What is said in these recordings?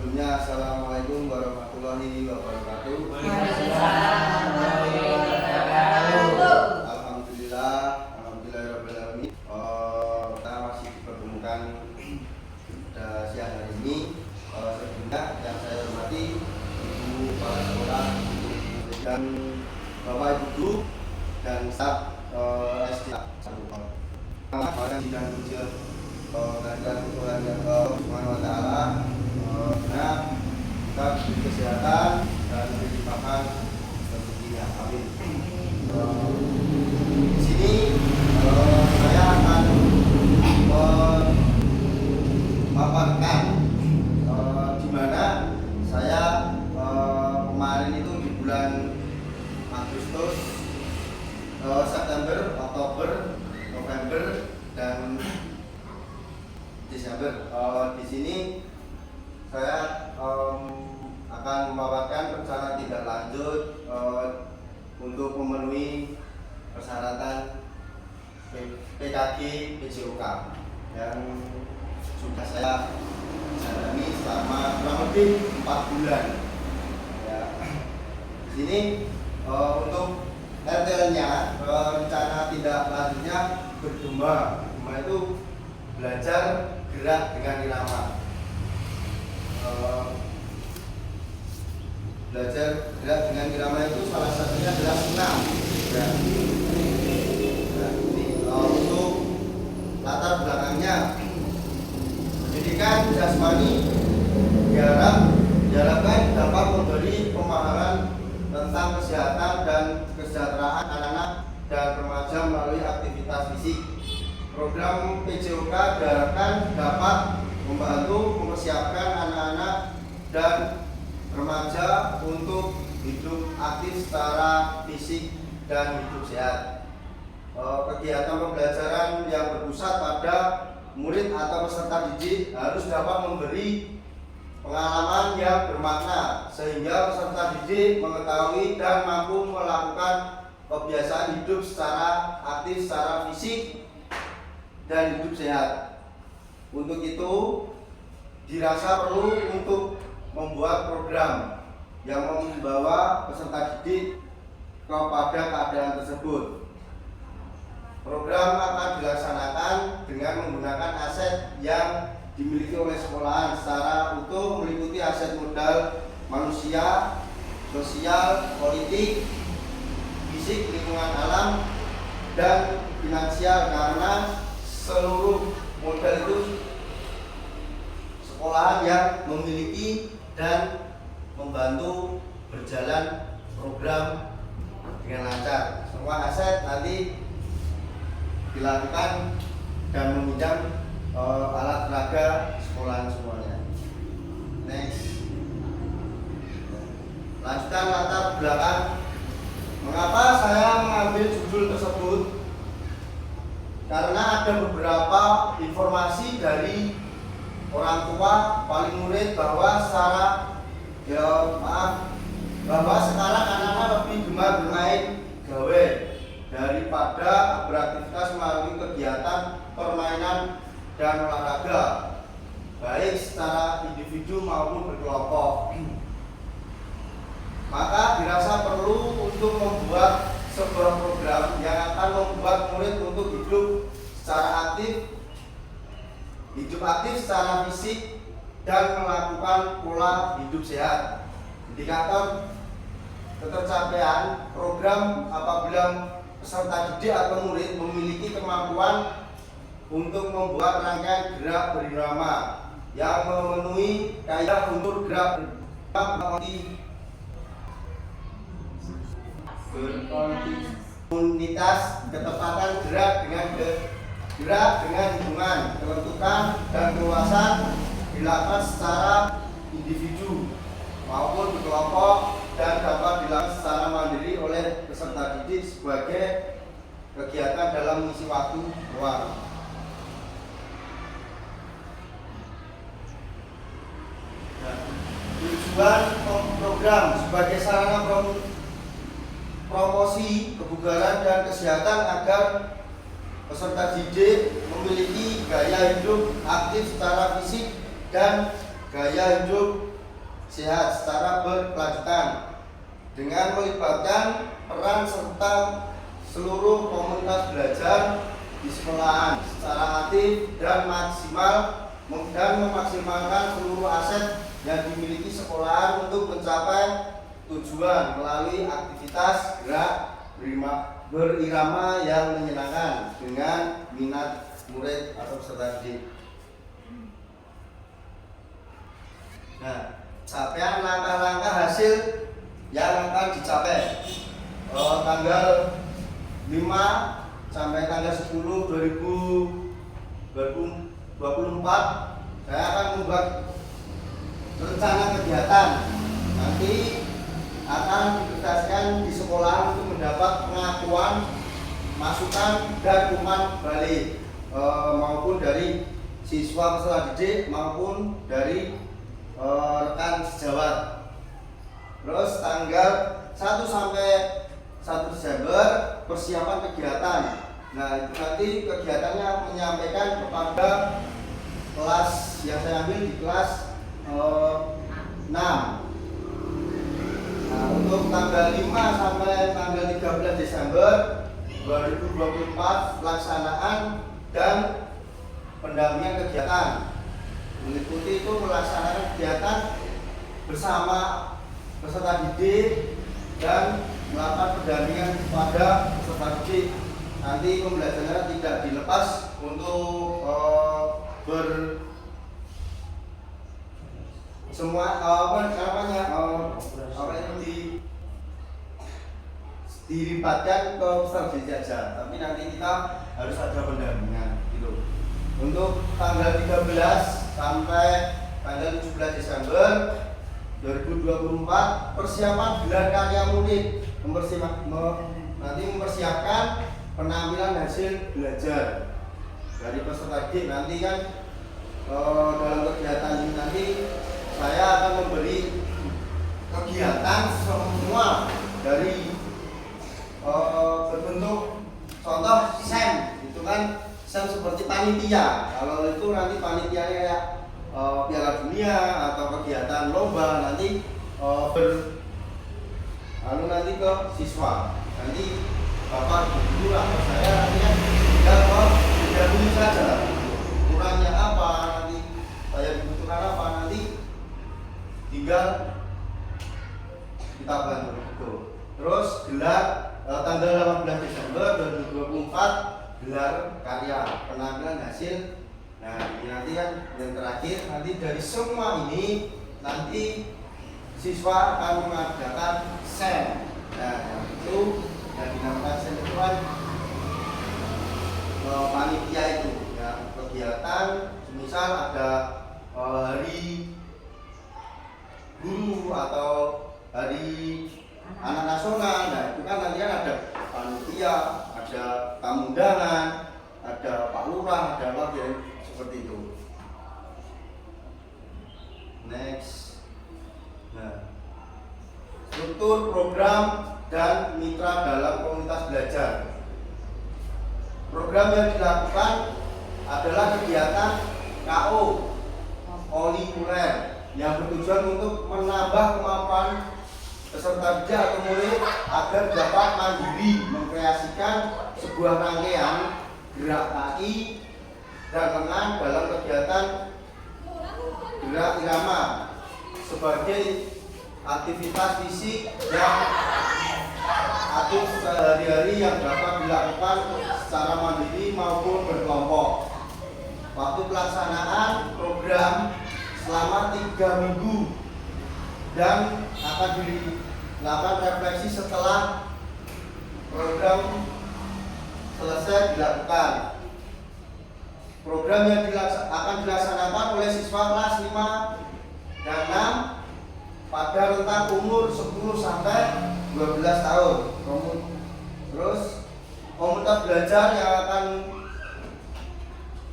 Sebelumnya, Assalamualaikum warahmatullahi wabarakatuh. Waalaikumsalam warahmatullahi wabarakatuh. Alhamdulillahirrahmanirrahim. Kita masih dipertemukan pada siang hari ini. Sebelumnya yang saya hormati ibu kepala sekolah dan bapak ibu guru dan staf SD dan ujian kehadiran Tuhan yang Subhanahu wa Ta'ala, kita beri kesehatan dan beri makan rezekinya. Amin. Di sini saya akan memaparkan di mana saya kemarin itu di bulan Agustus, September, Oktober, November, dan Desember. Di sini saya akan memaparkan rencana tindak lanjut untuk memenuhi persyaratan PKG PJOK yang sudah saya jalani selama kurang lebih 4 bulan. Ya. Di sini untuk RTL-nya, rencana tindak lanjutnya bergema. Bergema itu belajar gerak dengan irama. Belajar gerak dengan irama itu salah satunya adalah senam. Ya. Nah, ini untuk latar belakangnya, pendidikan jasmani diharapkan dapat memberi pemahaman tentang kesehatan dan kesejahteraan anak-anak dan remaja melalui aktivitas fisik. Program PJOK diharapkan dapat membantu mempersiapkan anak-anak dan remaja untuk hidup aktif secara fisik dan hidup sehat. Kegiatan pembelajaran yang berpusat pada murid atau peserta didik harus dapat memberi pengalaman yang bermakna sehingga peserta didik mengetahui dan mampu melakukan kebiasaan hidup secara aktif secara fisik dan hidup sehat. Untuk itu dirasa perlu untuk membuat program yang membawa peserta didik kepada keadaan tersebut. Program akan dilaksanakan dengan menggunakan aset yang dimiliki oleh sekolahan secara utuh, meliputi aset modal manusia, sosial, politik, fisik, lingkungan alam, dan finansial, karena seluruh modal itu sekolahan yang memiliki dan membantu berjalan program dengan lancar. Semua aset nanti dilakukan dan meminjam alat peraga sekolahan semuanya. Next. Lanjutan latar belakang. Mengapa saya mengambil judul tersebut? Karena ada beberapa informasi dari orang tua wali murid bahwa bahwa sekarang anak-anak lebih gemar bermain gawe daripada beraktivitas melalui kegiatan permainan dan olahraga, baik secara individu maupun berkelompok. Maka dirasa perlu untuk membuat sebuah program yang akan membuat murid untuk hidup aktif secara fisik dan melakukan pola hidup sehat. Indikator ketercapaian program apabila peserta didik atau murid memiliki kemampuan untuk membuat rangkaian gerak berirama yang memenuhi kaidah untuk gerak berkontinuitas, ketepatan gerak dengan hitungan, kelentukan dan keluasan dilakukan secara individu maupun berkelompok dan dapat dilakukan secara mandiri oleh peserta didik sebagai kegiatan dalam mengisi waktu luang. Tujuan program sebagai sarana promosi kebugaran dan kesehatan agar peserta didik memiliki gaya hidup aktif secara fisik dan gaya hidup sehat secara berkelanjutan dengan melibatkan peran serta seluruh komunitas belajar di sekolahan secara aktif dan memaksimalkan seluruh aset yang dimiliki sekolahan untuk mencapai tujuan melalui aktivitas gerak berirama yang menyenangkan dengan minat murid atau peserta didik. Nah, capaian langkah-langkah hasil yang akan dicapai tanggal 5 sampai tanggal 10 2024 saya akan membuat rencana kegiatan. Nanti akan dipresentasikan di sekolah untuk mendapat pengakuan, masukan dan umpan balik maupun dari siswa peserta didik maupun dari rekan sejawat. Terus tanggal 1 sampai 1 Desember persiapan kegiatan. Nah, itu nanti kegiatannya menyampaikan kepada kelas yang saya ambil di kelas 6. Nah, untuk tanggal 5 sampai tanggal 13 Desember 2024 pelaksanaan dan pendampingan kegiatan. Meliputi itu melaksanakan kegiatan bersama peserta didik dan melakukan pendampingan kepada peserta didik. Nanti pembelajarannya tidak dilepas untuk dilibatkan ke peserta didik saja, tapi nanti kita harus ada pendampingan gitu. Untuk tanggal 13 sampai tanggal 17 Desember 2024 persiapan gelar karya murid nanti mempersiapkan penampilan hasil belajar dari peserta didik. Nanti kan dalam kegiatan ini nanti saya akan memberi kegiatan semua dari berbentuk contoh SEM, itu kan SEM seperti panitia. Kalau itu nanti panitianya kayak Piala Dunia atau kegiatan lomba, nanti nanti ke siswa. Nanti bapak guru atau saya nantinya tinggal mendahului saja kurangnya apa, nanti saya dibutuhkan apa, nanti tinggal kita bantu. Terus gelar tanggal 18 Desember 2024 gelar karya penampilan hasil. Nah, ini nanti kan yang terakhir, nanti dari semua ini nanti siswa akan mengadakan SEM. Nah, yang itu yang dinamakan SEM itu kan panitia itu ya, kegiatan misal ada hari guru atau hari anak nasional. Nah, itu kan nanti kan ada panitia, ada tamu undangan, ada Pak Lurah, ada apa ya, seperti itu. Next. Nah, struktur program dan mitra dalam komunitas belajar. Program yang dilakukan adalah kegiatan KO Oliver yang bertujuan untuk menambah kemampuan peserta didik atau murid agar dapat mandiri mengkreasikan sebuah rangkaian gerak kaki dan lengan dalam kegiatan gerak irama sebagai aktivitas fisik yang aktif sehari-hari yang dapat dilakukan secara mandiri maupun berkelompok. Waktu pelaksanaan program selama 3 minggu dan akan dilakukan refleksi setelah program selesai dilakukan. Program yang akan dilaksanakan oleh siswa kelas 5 dan 6 pada rentang umur 10 sampai 12 tahun. Terus komunitas belajar yang akan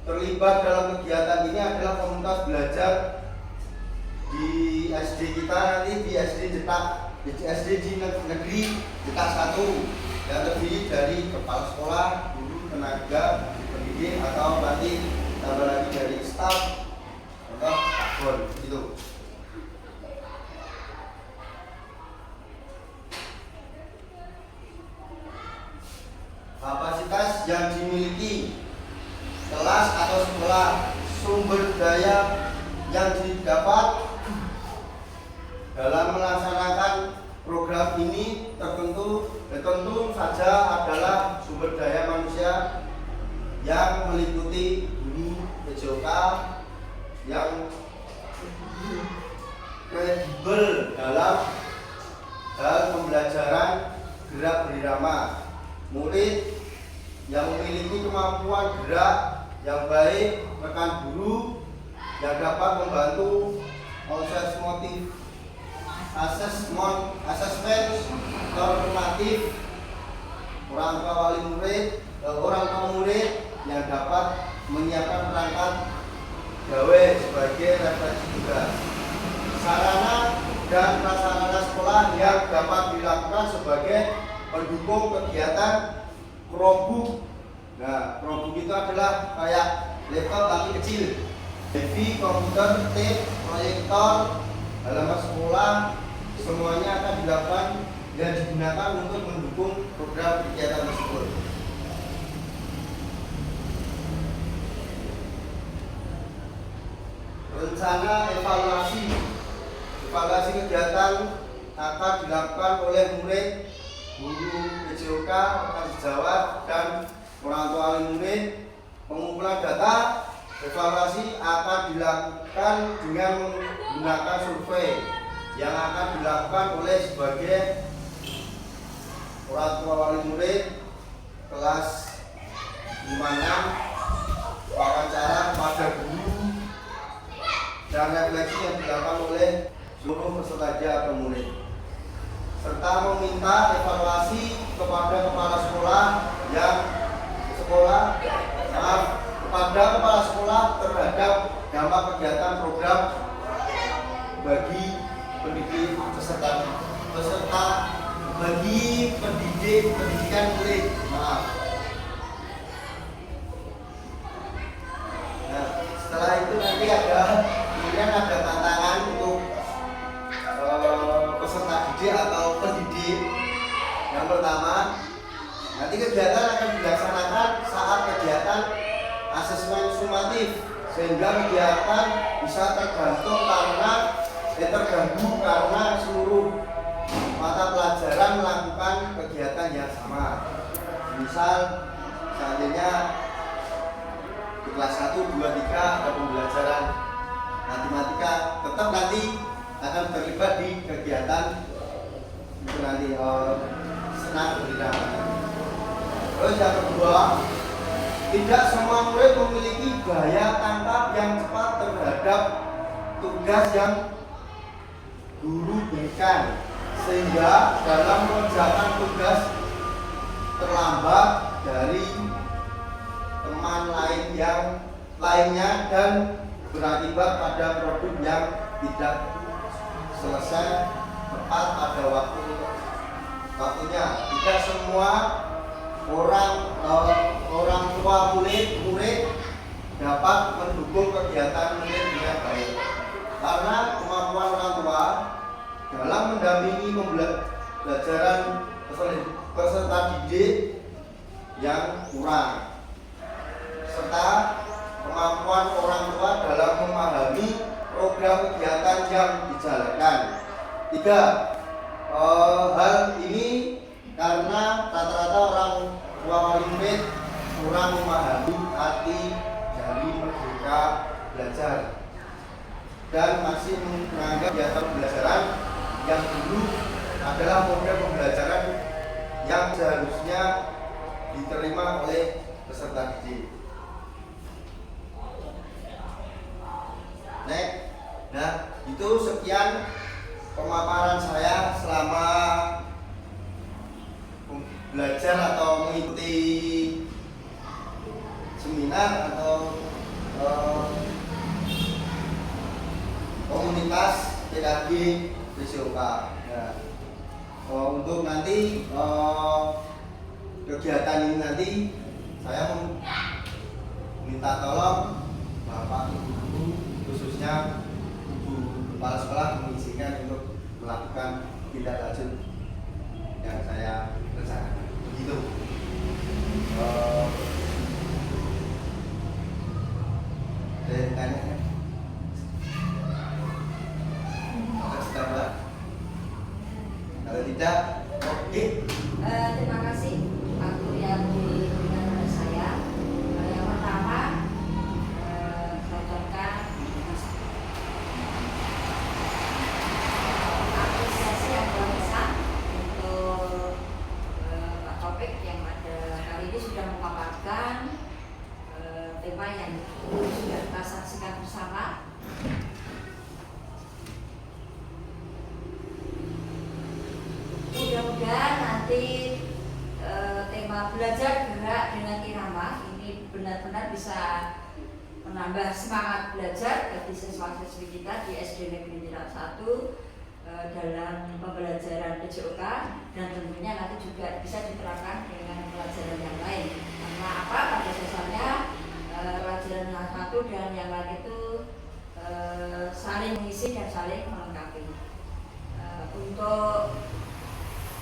terlibat dalam kegiatan ini adalah komunitas belajar di SD kita, nanti di SD di negeri Jetak 1 yang terdiri dari kepala sekolah, guru, tenaga pendidik atau nanti tambah lagi dari staf atau akun gitu. yang dimiliki kelas atau sekolah, sumber daya yang didapat dalam melaksanakan program ini tentu saja adalah sumber daya manusia yang meliputi guru PJOK yang kredibel dalam hal pembelajaran gerak berirama, murid yang memiliki kemampuan gerak yang baik, rekan guru yang dapat membantu asesmen normatif, orang tua murid yang dapat menyiapkan perangkat gawe sebagai referensi tugas, sarana dan prasarana sekolah yang dapat dilakukan sebagai pendukung kegiatan Chromebook. Nah, Chromebook itu adalah kayak laptop tapi kecil. TV, komputer, tape, proyektor, halaman sekolah, semuanya akan dilakukan dan digunakan untuk mendukung program kegiatan tersebut. Rencana evaluasi kegiatan akan dilakukan oleh murid, guru PJOK, rekan sejawat, dan orang tua murid. Pengumpulan data evaluasi akan dilakukan dengan menggunakan survei yang akan dilakukan oleh sebagai orang tua wali murid kelas 56, wawancara kepada guru, dan refleksi yang dilakukan oleh seluruh peserta atau murid, serta meminta evaluasi kepada kepala sekolah terhadap dampak kegiatan program bagi pendidikan murid. Nah, setelah itu nanti kemudian ada tantangan untuk peserta didik atau pendidik. Yang pertama, nanti kegiatan akan dilaksanakan saat kegiatan asesmen sumatif, sehingga kegiatan bisa terganggu karena seluruh mata pelajaran melakukan kegiatan yang sama. Misal seandainya di kelas 1, 2, 3 ada pembelajaran matematika, tetap nanti akan terlibat di kegiatan itu nanti senam berirama. Terus yang kedua, tidak semua murid memiliki daya tangkap yang cepat terhadap tugas yang guru berikan, sehingga dalam mengerjakan tugas terlambat dari teman lainnya dan berakibat pada produk yang tidak selesai tepat pada waktunya. Tidak semua orang tua murid dapat mendukung kegiatan murid dengan baik, karena kemampuan orang tua dalam mendampingi pembelajaran peserta didik yang kurang, serta kemampuan orang tua dalam memahami program kegiatan yang dijalankan. 3. Hal ini karena rata-rata orang tua wali murid kurang memahami arti dari merdeka belajar dan masih menganggap kegiatan pembelajaran yang dulu adalah model pembelajaran yang seharusnya diterima oleh peserta didik. Nah, itu sekian pemaparan saya selama belajar atau mengikuti seminar atau komunitas PKG PJOK. Nah, untuk nanti kegiatan ini nanti saya minta tolong Bapak Ibu guru, khususnya Ibu Kepala Sekolah, mengizinkan untuk melakukan tindak lanjut yang saya rencanakan. Begitu. Ada yang tanya kan? Harus tambah? Kalau tidak, oke. Terima kasih waktu yang diberikan pada saya. Yang pertama, saya ucapkan apresiasi yang luar biasa untuk Pak Taufik yang pada kali ini sudah memaparkan tema yang sudah kita saksikan bersama. Mudah-mudahan nanti tema belajar gerak dengan irama ini benar-benar bisa menambah semangat belajar bagi siswa-siswi kita di SD Negeri Tingkat 1 dalam pembelajaran PJOK, dan tentunya nanti juga bisa diterapkan dengan pelajaran yang lain. Karena apa? Pada dasarnya pelajaran yang satu dan yang lain itu saling mengisi dan saling melengkapi. Untuk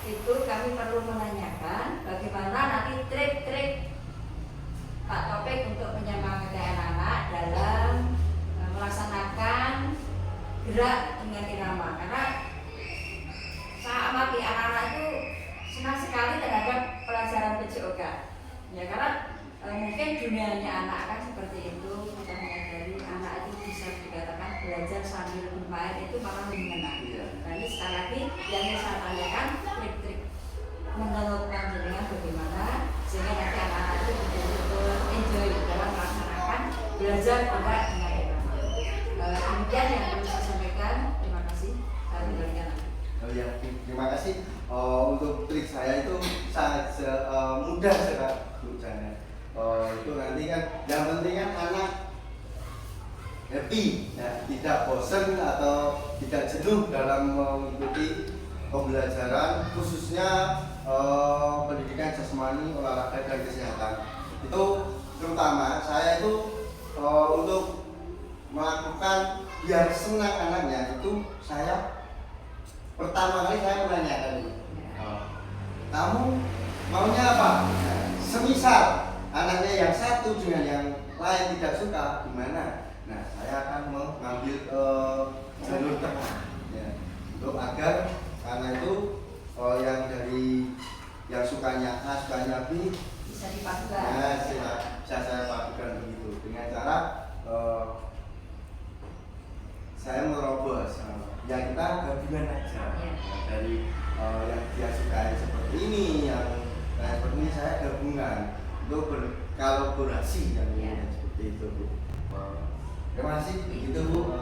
itu kami perlu menanyakan bagaimana nanti trik-trik Pak Taufik untuk menyemangati anak-anak dalam melaksanakan gerak dengan irama, karena saya amati anak-anak itu senang sekali terhadap pelajaran PJOK ya, karena mungkin dunianya anak kan seperti itu. Kita menyadari anak itu bisa dikatakan belajar sambil bermain itu malah lebih menyenangkan. Nah ini sekali lagi yang ingin saya tanyakan, trik-trik menurut panjenengan bagaimana sehingga nanti anak-anak itu betul-betul enjoy dalam melaksanakan belajar gerak dengan irama. Demikian yang perlu saya sampaikan. Terima kasih. Saya kembalikan lagi. Oh ya, terima kasih. Untuk trik saya itu sangat mudah sekali, Bu Jana. Itu nanti kan yang penting kan anak happy, ya, tidak bosan atau tidak jenuh dalam mengikuti pembelajaran, khususnya pendidikan jasmani, olahraga dan kesehatan. Itu terutama saya itu untuk melakukan biar senang anaknya itu saya pertama kali saya menanyakan dulu, kamu maunya apa? Nah, semisal anaknya yang satu dengan yang lain tidak suka, gimana? Nah, saya akan mengambil jalur tengah, ya, untuk agar karena itu yang dari yang sukanya A, sukanya B Bisa dipadukan. nah, bisa saya padukan begitu dengan cara saya merobos. Ya kita gabungan aja, Ya. dari yang dia sukai seperti ini, yang seperti ini saya gabungan untuk berkolaborasi yang Ya. seperti itu, Bu. Terima kasih. Begitu, Bu.